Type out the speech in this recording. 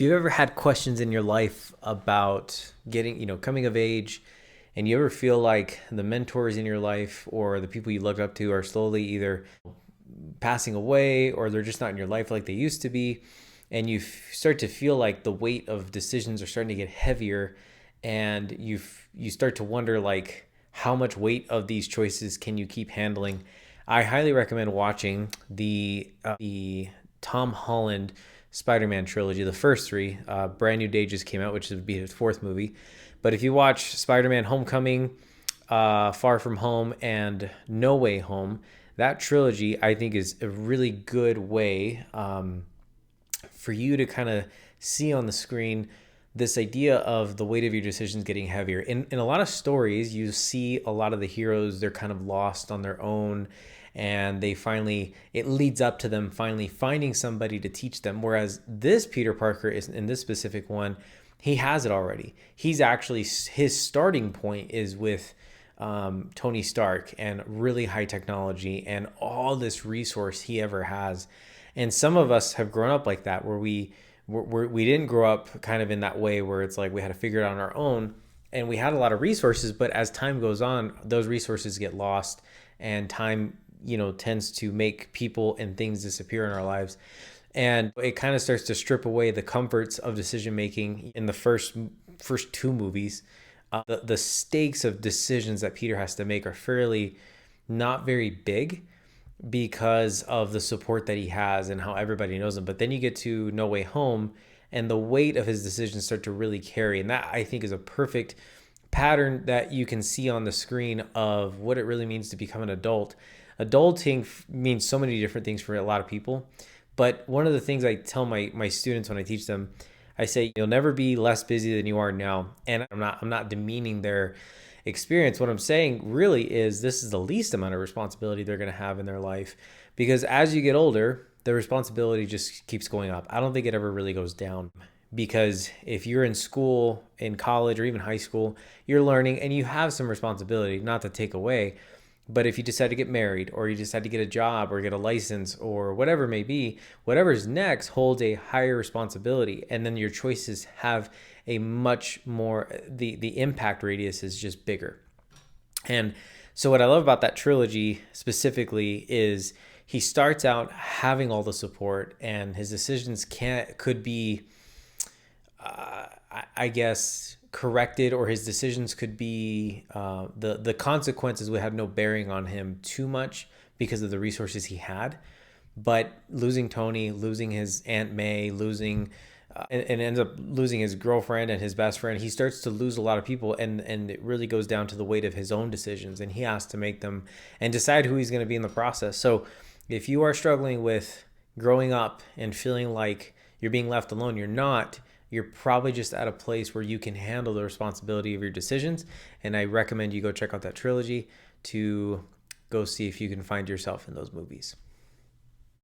If you've ever had questions in your life about getting, coming of age, and you ever feel like the mentors in your life or the people you look up to are slowly either passing away or they're just not in your life like they used to be, and start to feel like the weight of decisions are starting to get heavier, and you start to wonder like how much weight of these choices can you keep handling. I highly recommend watching the Tom Holland Spider-Man trilogy, the first three. Brand New Day just came out, which would be his fourth movie. But if you watch Spider-Man Homecoming, Far From Home, and No Way Home, that trilogy I think is a really good way for you to kind of see on the screen this idea of the weight of your decisions getting heavier. In a lot of stories, you see a lot of the heroes, they're kind of lost on their own, and it leads up to them finally finding somebody to teach them. Whereas this Peter Parker is, in this specific one, he has it already. His starting point is with Tony Stark and really high technology and all this resource he ever has. And some of us have grown up like that, where we didn't grow up kind of in that way where it's like we had to figure it out on our own, and we had a lot of resources, but as time goes on, those resources get lost, and time tends to make people and things disappear in our lives, and it kind of starts to strip away the comforts of decision making. In the first two movies, the stakes of decisions that Peter has to make are fairly not very big because of the support that he has and how everybody knows him. But then you get to No Way Home, and the weight of his decisions start to really carry. And that, I think, is a perfect pattern that you can see on the screen of what it really means to become an adult. Adulting means so many different things for a lot of people. But one of the things I tell my students when I teach them, I say, you'll never be less busy than you are now. And I'm not demeaning their experience. What I'm saying really is this is the least amount of responsibility they're going to have in their life, because as you get older, the responsibility just keeps going up. I don't think it ever really goes down, because if you're in school, in college, or even high school, you're learning and you have some responsibility, not to take away. But if you decide to get married, or you decide to get a job or get a license or whatever it may be, whatever's next holds a higher responsibility. And then your choices have a much more, the impact radius is just bigger. And so what I love about that trilogy specifically is he starts out having all the support, and his decisions could be, I guess, corrected, or his decisions could be, the consequences would have no bearing on him too much because of the resources he had. But losing Tony, losing his Aunt May, and ends up losing his girlfriend and his best friend, he starts to lose a lot of people, and it really goes down to the weight of his own decisions, and he has to make them and decide who he's going to be in the process. So if you are struggling with growing up and feeling like you're being left alone, you're not. You're probably just at a place where you can handle the responsibility of your decisions. And I recommend you go check out that trilogy to go see if you can find yourself in those movies.